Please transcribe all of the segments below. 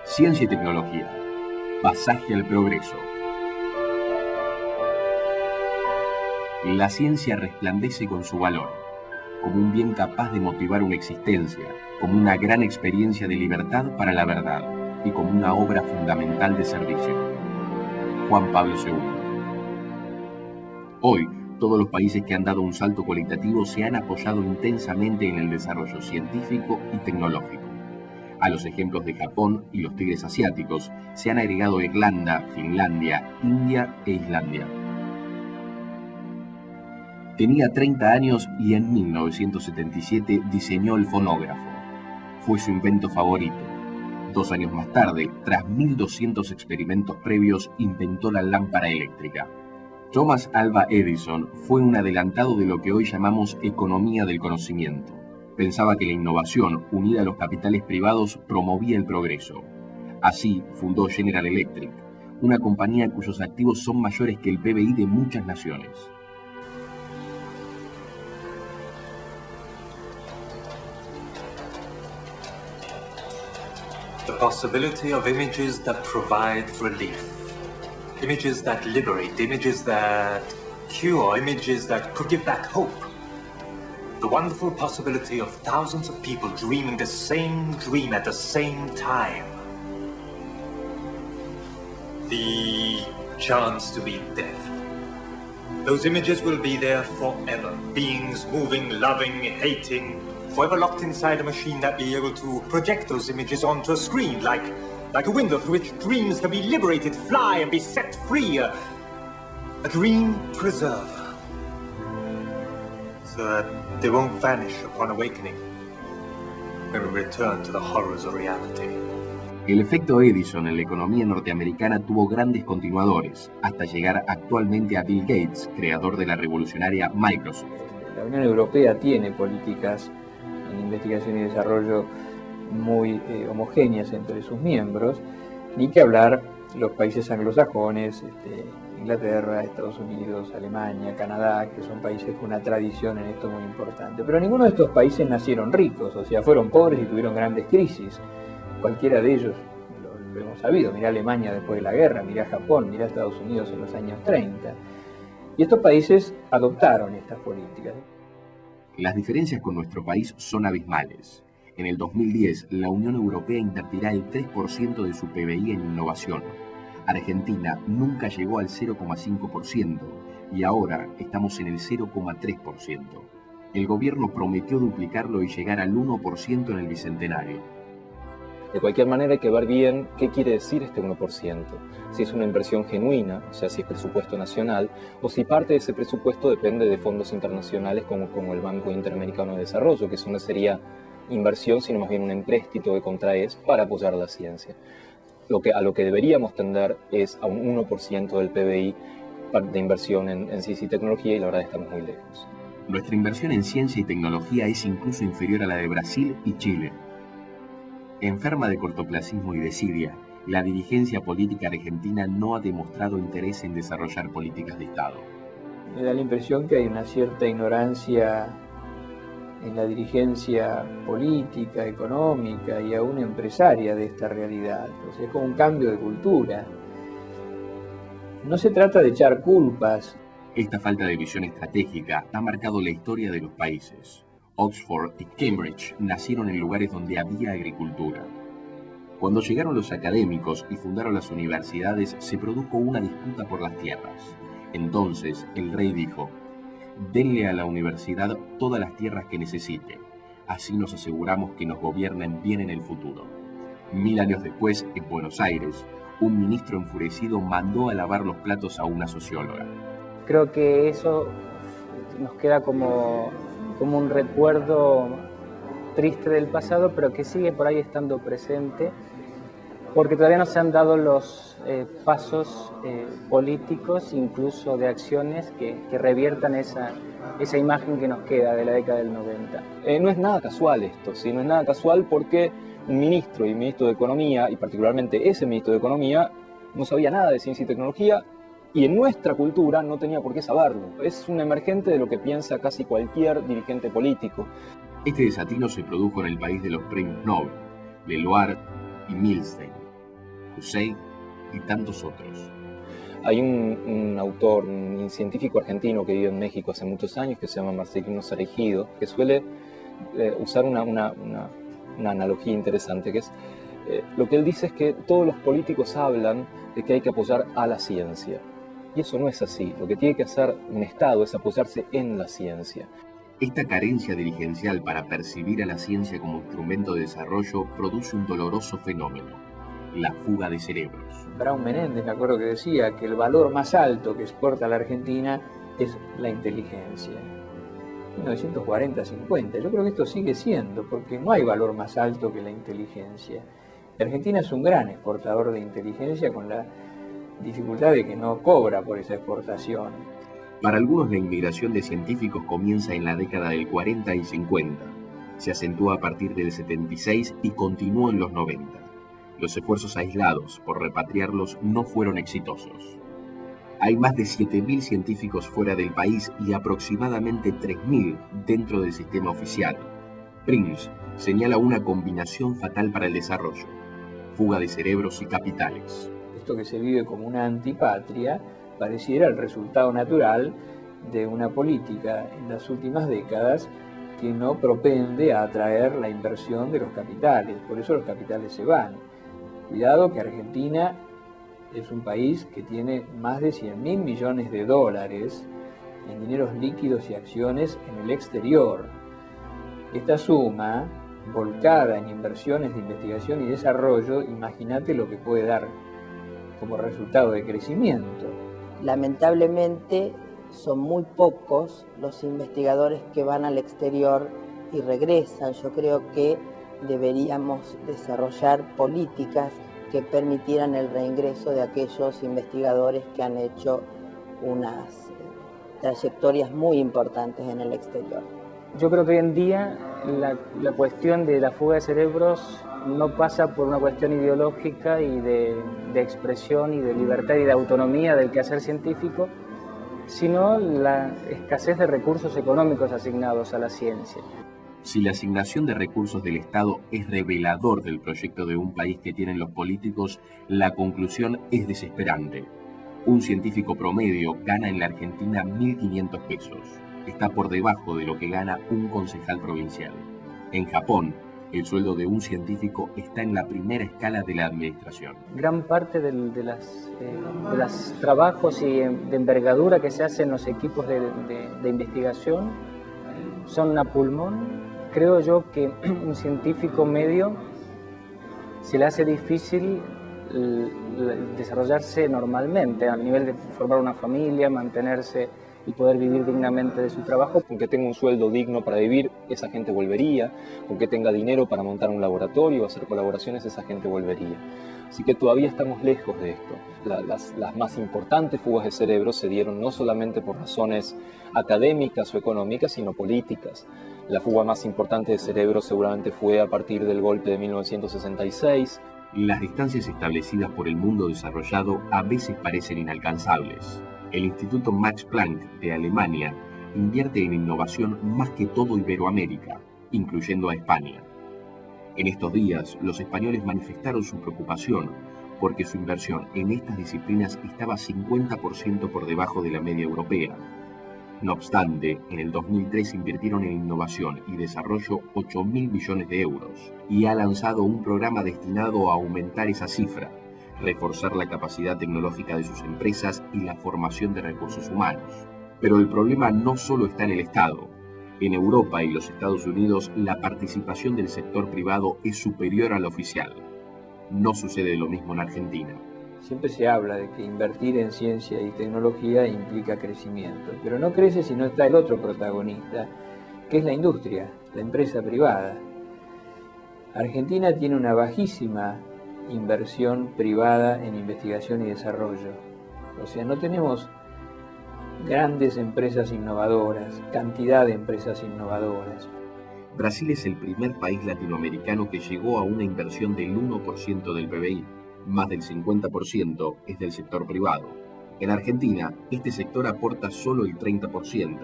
Ciencia y tecnología. Pasaje al progreso. La ciencia resplandece con su valor, como un bien capaz de motivar una existencia, como una gran experiencia de libertad para la verdad y como una obra fundamental de servicio. Juan Pablo II. Hoy, todos los países que han dado un salto cualitativo se han apoyado intensamente en el desarrollo científico y tecnológico. A los ejemplos de Japón y los tigres asiáticos se han agregado Irlanda, Finlandia, India e Islandia. Tenía 30 años y en 1977 diseñó el fonógrafo. Fue su invento favorito. 2 años más tarde, tras 1200 experimentos previos, inventó la lámpara eléctrica. Thomas Alva Edison fue un adelantado de lo que hoy llamamos economía del conocimiento. Pensaba que la innovación, unida a los capitales privados, promovía el progreso. Así fundó General Electric, una compañía cuyos activos son mayores que el PBI de muchas naciones. The possibility of images that provide relief, images that liberate, images that cure, images that could give back hope. The wonderful possibility of thousands of people dreaming the same dream at the same time. The chance to be deaf. Those images will be there forever. Beings moving, loving, hating, forever locked inside a machine that be able to project those images onto a screen, like a window through which dreams can be liberated, fly and be set free. A dream preserver. So that they won't vanish upon awakening when we return to the horrors of reality. El efecto Edison en la economía norteamericana tuvo grandes continuadores, hasta llegar actualmente a Bill Gates, creador de la revolucionaria Microsoft. La Unión Europea tiene políticas en investigación y desarrollo muy homogéneas entre sus miembros, ni que hablar los países anglosajones, Inglaterra, Estados Unidos, Alemania, Canadá, que son países con una tradición en esto muy importante. Pero ninguno de estos países nacieron ricos, o sea, fueron pobres y tuvieron grandes crisis. Cualquiera de ellos lo hemos sabido. Mirá Alemania después de la guerra, mirá Japón, mirá Estados Unidos en los años 30. Y estos países adoptaron estas políticas. Las diferencias con nuestro país son abismales. En el 2010, la Unión Europea invertirá el 3% de su PBI en innovación. Argentina nunca llegó al 0,5% y ahora estamos en el 0,3%. El gobierno prometió duplicarlo y llegar al 1% en el bicentenario. De cualquier manera hay que ver bien qué quiere decir este 1%. Si es una inversión genuina, o sea, si es presupuesto nacional, o si parte de ese presupuesto depende de fondos internacionales como el Banco Interamericano de Desarrollo, que eso no sería inversión, sino más bien un empréstito que contraes para apoyar la ciencia. A lo que deberíamos tender es a un 1% del PBI de inversión en ciencia y tecnología, y la verdad estamos muy lejos. Nuestra inversión en ciencia y tecnología es incluso inferior a la de Brasil y Chile. Enferma de cortoplacismo y desidia, la dirigencia política argentina no ha demostrado interés en desarrollar políticas de Estado. Me da la impresión que hay una cierta ignorancia en la dirigencia política, económica y aún empresaria de esta realidad. O sea, es como un cambio de cultura. No se trata de echar culpas. Esta falta de visión estratégica ha marcado la historia de los países. Oxford y Cambridge nacieron en lugares donde había agricultura. Cuando llegaron los académicos y fundaron las universidades, se produjo una disputa por las tierras. Entonces, el rey dijo: denle a la universidad todas las tierras que necesite. Así nos aseguramos que nos gobiernen bien en el futuro. 1000 años después, en Buenos Aires, un ministro enfurecido mandó a lavar los platos a una socióloga. Creo que eso nos queda como un recuerdo triste del pasado, pero que sigue por ahí estando presente, porque todavía no se han dado los pasos políticos, incluso de acciones que reviertan esa imagen que nos queda de la década del 90. No es nada casual esto, ¿sí? No es nada casual porque un ministro y ministro de Economía, y particularmente ese ministro de Economía, no sabía nada de ciencia y tecnología, y en nuestra cultura no tenía por qué saberlo. Es un emergente de lo que piensa casi cualquier dirigente político. Este desatino se produjo en el país de los premios Nobel, Leloir y Milstein. Althusser y tantos otros. Hay un autor, un científico argentino que vive en México hace muchos años, que se llama Marcelino Saregido, que suele usar una analogía interesante, que es, lo que él dice es que todos los políticos hablan de que hay que apoyar a la ciencia. Y eso no es así. Lo que tiene que hacer un Estado es apoyarse en la ciencia. Esta carencia dirigencial para percibir a la ciencia como instrumento de desarrollo produce un doloroso fenómeno: la fuga de cerebros. Braun Menéndez, me acuerdo que decía que el valor más alto que exporta la Argentina es la inteligencia. 1940-50. Yo creo que esto sigue siendo, porque no hay valor más alto que la inteligencia. Argentina es un gran exportador de inteligencia, con la dificultad de que no cobra por esa exportación. Para algunos, la inmigración de científicos comienza en la década del 40 y 50. Se acentúa a partir del 76 y continúa en los 90. Los esfuerzos aislados por repatriarlos no fueron exitosos. Hay más de 7.000 científicos fuera del país y aproximadamente 3.000 dentro del sistema oficial. Prince señala una combinación fatal para el desarrollo: fuga de cerebros y capitales. Esto que se vive como una antipatria pareciera el resultado natural de una política en las últimas décadas que no propende a atraer la inversión de los capitales. Por eso los capitales se van. Cuidado que Argentina es un país que tiene más de 100.000 millones de dólares en dineros líquidos y acciones en el exterior. Esta suma, volcada en inversiones de investigación y desarrollo, imagínate lo que puede dar como resultado de crecimiento. Lamentablemente son muy pocos los investigadores que van al exterior y regresan. Yo creo que deberíamos desarrollar políticas que permitieran el reingreso de aquellos investigadores que han hecho unas trayectorias muy importantes en el exterior. Yo creo que hoy en día la cuestión de la fuga de cerebros no pasa por una cuestión ideológica y de expresión y de libertad y de autonomía del quehacer científico, sino la escasez de recursos económicos asignados a la ciencia. Si la asignación de recursos del Estado es revelador del proyecto de un país que tienen los políticos, la conclusión es desesperante. Un científico promedio gana en la Argentina 1.500 pesos. Está por debajo de lo que gana un concejal provincial. En Japón, el sueldo de un científico está en la primera escala de la administración. Gran parte de los trabajos y de envergadura que se hacen en los equipos de investigación son a pulmón. Creo yo que un científico medio se le hace difícil desarrollarse normalmente, a nivel de formar una familia, mantenerse y poder vivir dignamente de su trabajo. Con que tenga un sueldo digno para vivir, esa gente volvería. Con que tenga dinero para montar un laboratorio o hacer colaboraciones, esa gente volvería. Así que todavía estamos lejos de esto. Las más importantes fugas de cerebros se dieron no solamente por razones académicas o económicas, sino políticas. La fuga más importante de cerebros seguramente fue a partir del golpe de 1966. Las distancias establecidas por el mundo desarrollado a veces parecen inalcanzables. El Instituto Max Planck de Alemania invierte en innovación más que todo Iberoamérica, incluyendo a España. En estos días, los españoles manifestaron su preocupación porque su inversión en estas disciplinas estaba 50% por debajo de la media europea. No obstante, en el 2003 invirtieron en innovación y desarrollo 8.000 millones de euros y ha lanzado un programa destinado a aumentar esa cifra, reforzar la capacidad tecnológica de sus empresas y la formación de recursos humanos. Pero el problema no solo está en el Estado. En Europa y los Estados Unidos, la participación del sector privado es superior a la oficial. No sucede lo mismo en Argentina. Siempre se habla de que invertir en ciencia y tecnología implica crecimiento, pero no crece si no está el otro protagonista, que es la industria, la empresa privada. Argentina tiene una bajísima inversión privada en investigación y desarrollo. O sea, no tenemos grandes empresas innovadoras, cantidad de empresas innovadoras. Brasil es el primer país latinoamericano que llegó a una inversión del 1% del PBI. Más del 50% es del sector privado. En Argentina, este sector aporta solo el 30%,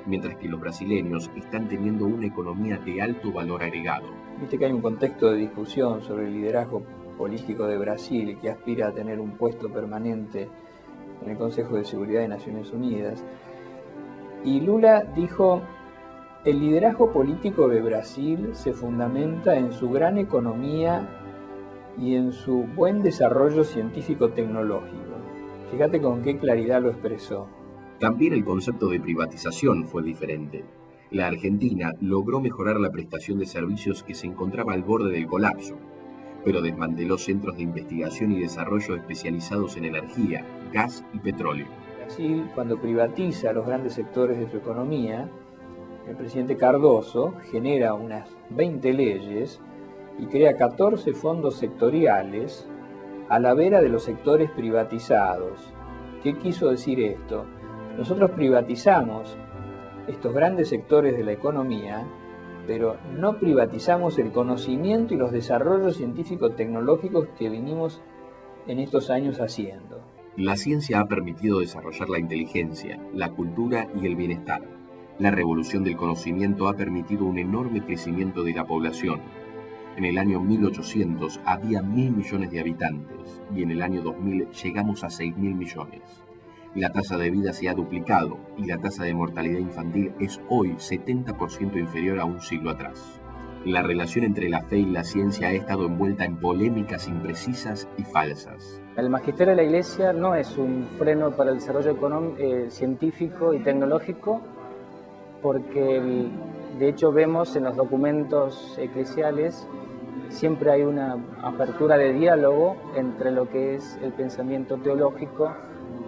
mientras que los brasileños están teniendo una economía de alto valor agregado. Viste que hay un contexto de discusión sobre el liderazgo político de Brasil que aspira a tener un puesto permanente en el Consejo de Seguridad de Naciones Unidas. Y Lula dijo: el liderazgo político de Brasil se fundamenta en su gran economía y en su buen desarrollo científico-tecnológico. Fíjate con qué claridad lo expresó. También el concepto de privatización fue diferente. La Argentina logró mejorar la prestación de servicios que se encontraba al borde del colapso, pero desmanteló centros de investigación y desarrollo especializados en energía, gas y petróleo. Brasil, cuando privatiza los grandes sectores de su economía, el presidente Cardoso genera unas 20 leyes y crea 14 fondos sectoriales a la vera de los sectores privatizados. ¿Qué quiso decir esto? Nosotros privatizamos estos grandes sectores de la economía, pero no privatizamos el conocimiento y los desarrollos científico-tecnológicos que venimos en estos años haciendo. La ciencia ha permitido desarrollar la inteligencia, la cultura y el bienestar. La revolución del conocimiento ha permitido un enorme crecimiento de la población. En el año 1800 había 1.000 millones de habitantes y en el año 2000 llegamos a 6.000 millones. La tasa de vida se ha duplicado y la tasa de mortalidad infantil es hoy 70% inferior a un siglo atrás. La relación entre la fe y la ciencia ha estado envuelta en polémicas imprecisas y falsas. El magisterio de la Iglesia no es un freno para el desarrollo científico y tecnológico, porque de hecho vemos en los documentos eclesiales siempre hay una apertura de diálogo entre lo que es el pensamiento teológico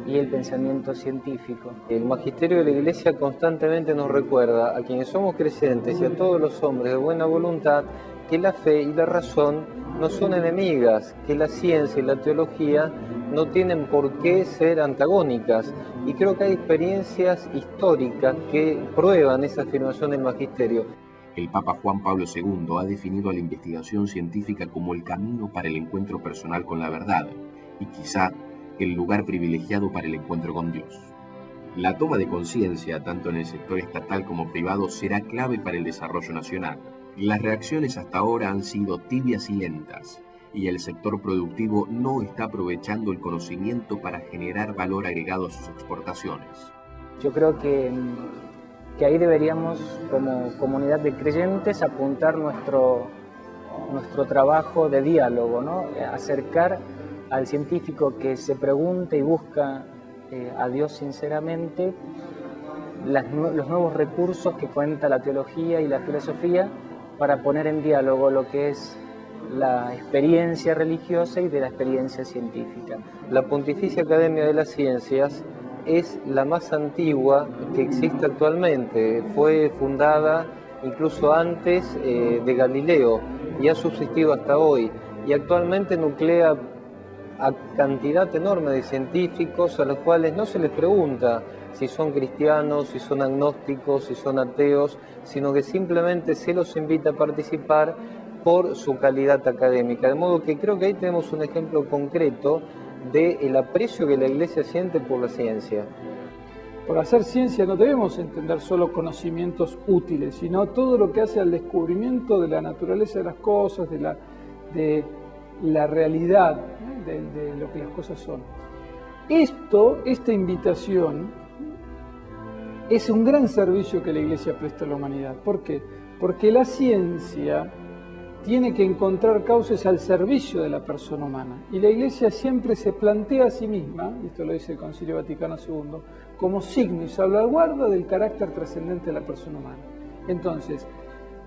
y el pensamiento científico. El magisterio de la Iglesia constantemente nos recuerda a quienes somos creyentes y a todos los hombres de buena voluntad que la fe y la razón no son enemigas, que la ciencia y la teología no tienen por qué ser antagónicas. Y creo que hay experiencias históricas que prueban esa afirmación del magisterio. El Papa Juan Pablo II ha definido a la investigación científica como el camino para el encuentro personal con la verdad y quizá el lugar privilegiado para el encuentro con Dios. La toma de conciencia, tanto en el sector estatal como privado, será clave para el desarrollo nacional. Las reacciones hasta ahora han sido tibias y lentas, y el sector productivo no está aprovechando el conocimiento para generar valor agregado a sus exportaciones. Yo creo que ahí deberíamos, como comunidad de creyentes, apuntar nuestro trabajo de diálogo, ¿no? Acercar al científico que se pregunta y busca a Dios sinceramente los nuevos recursos que cuenta la teología y la filosofía para poner en diálogo lo que es la experiencia religiosa y de la experiencia científica. La Pontificia Academia de las Ciencias es la más antigua que existe actualmente. Fue fundada incluso antes de Galileo y ha subsistido hasta hoy. Y actualmente nuclea a cantidad enorme de científicos a los cuales no se les pregunta si son cristianos, si son agnósticos, si son ateos, sino que simplemente se los invita a participar por su calidad académica. De modo que creo que ahí tenemos un ejemplo concreto del aprecio que la Iglesia siente por la ciencia. Por hacer ciencia no debemos entender solo conocimientos útiles, sino todo lo que hace al descubrimiento de la naturaleza de las cosas, de la realidad, de lo que las cosas son. Esta invitación es un gran servicio que la Iglesia presta a la humanidad. ¿Por qué? Porque la ciencia tiene que encontrar causas al servicio de la persona humana. Y la Iglesia siempre se plantea a sí misma, y esto lo dice el Concilio Vaticano II, como signo y salvaguarda del carácter trascendente de la persona humana. Entonces,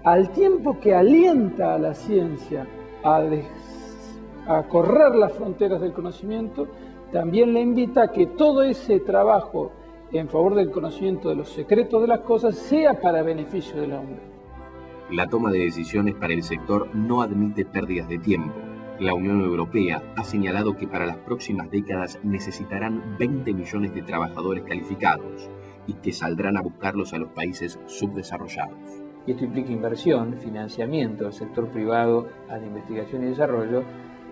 al tiempo que alienta a la ciencia a correr las fronteras del conocimiento, también le invita a que todo ese trabajo en favor del conocimiento de los secretos de las cosas sea para beneficio del hombre. La toma de decisiones para el sector no admite pérdidas de tiempo. La Unión Europea ha señalado que para las próximas décadas necesitarán 20 millones de trabajadores calificados y que saldrán a buscarlos a los países subdesarrollados. Y esto implica inversión, financiamiento del sector privado a la investigación y desarrollo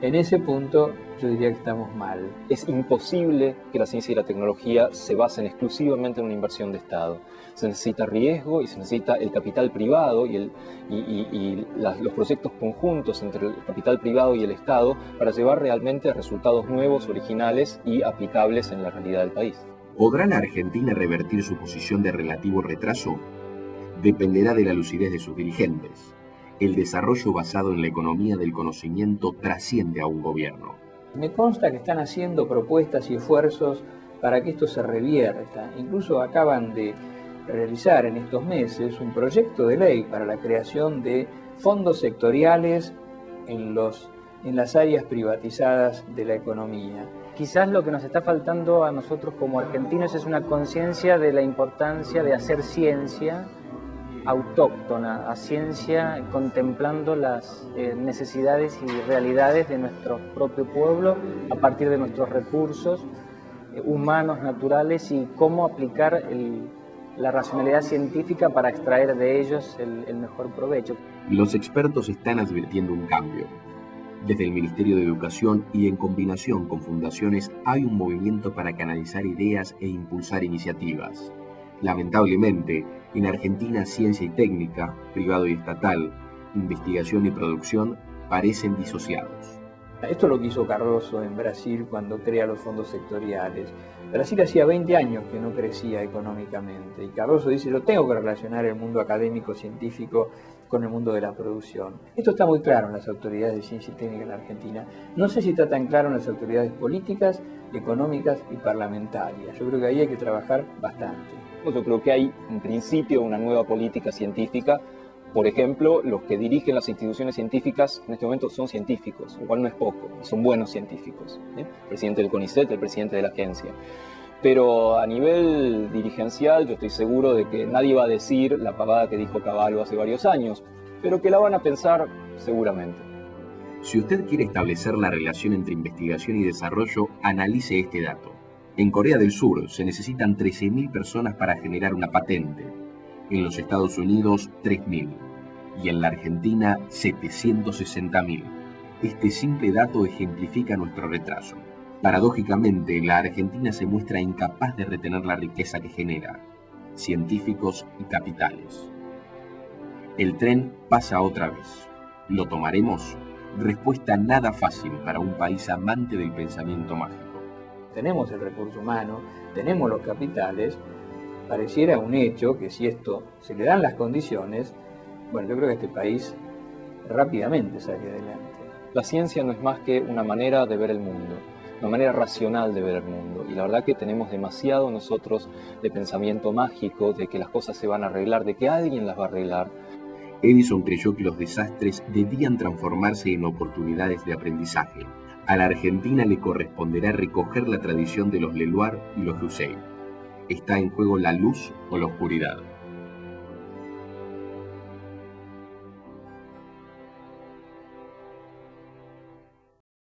En ese punto yo diría que estamos mal. Es imposible que la ciencia y la tecnología se basen exclusivamente en una inversión de Estado. Se necesita riesgo y se necesita el capital privado y los proyectos conjuntos entre el capital privado y el Estado para llevar realmente a resultados nuevos, originales y aplicables en la realidad del país. ¿Podrá la Argentina revertir su posición de relativo retraso? Dependerá de la lucidez de sus dirigentes. El desarrollo basado en la economía del conocimiento trasciende a un gobierno. Me consta que están haciendo propuestas y esfuerzos para que esto se revierta. Incluso acaban de realizar en estos meses un proyecto de ley para la creación de fondos sectoriales en las áreas privatizadas de la economía. Quizás lo que nos está faltando a nosotros como argentinos es una conciencia de la importancia de hacer ciencia autóctona, a ciencia contemplando las necesidades y realidades de nuestro propio pueblo a partir de nuestros recursos humanos, naturales, y cómo aplicar la racionalidad científica para extraer de ellos el mejor provecho. Los expertos están advirtiendo un cambio. Desde el Ministerio de Educación y en combinación con fundaciones hay un movimiento para canalizar ideas e impulsar iniciativas. Lamentablemente, en Argentina ciencia y técnica, privado y estatal, investigación y producción parecen disociados. Esto es lo que hizo Cardoso en Brasil cuando crea los fondos sectoriales. Brasil hacía 20 años que no crecía económicamente y Cardoso dice, yo tengo que relacionar el mundo académico científico con el mundo de la producción. Esto está muy claro en las autoridades de ciencia y técnica en la Argentina. No sé si está tan claro en las autoridades políticas, económicas y parlamentarias. Yo creo que ahí hay que trabajar bastante. Yo creo que hay, en principio, una nueva política científica. Por ejemplo, los que dirigen las instituciones científicas en este momento son científicos, lo cual no es poco, son buenos científicos. El presidente del CONICET, el presidente de la agencia. Pero a nivel dirigencial yo estoy seguro de que nadie va a decir la pavada que dijo Cavallo hace varios años, pero que la van a pensar seguramente. Si usted quiere establecer la relación entre investigación y desarrollo, analice este dato. En Corea del Sur se necesitan 13.000 personas para generar una patente. En los Estados Unidos, 3.000. Y en la Argentina, 760.000. Este simple dato ejemplifica nuestro retraso. Paradójicamente, la Argentina se muestra incapaz de retener la riqueza que genera, científicos y capitales. El tren pasa otra vez. ¿Lo tomaremos? Respuesta nada fácil para un país amante del pensamiento mágico. Tenemos el recurso humano, tenemos los capitales. Pareciera un hecho que si esto se le dan las condiciones, bueno, yo creo que este país rápidamente sale adelante. La ciencia no es más que una manera de ver el mundo, una manera racional de ver el mundo. Y la verdad que tenemos demasiado nosotros de pensamiento mágico, de que las cosas se van a arreglar, de que alguien las va a arreglar. Edison creyó que los desastres debían transformarse en oportunidades de aprendizaje. A la Argentina le corresponderá recoger la tradición de los Leloir y los Hussein. Está en juego la luz o la oscuridad.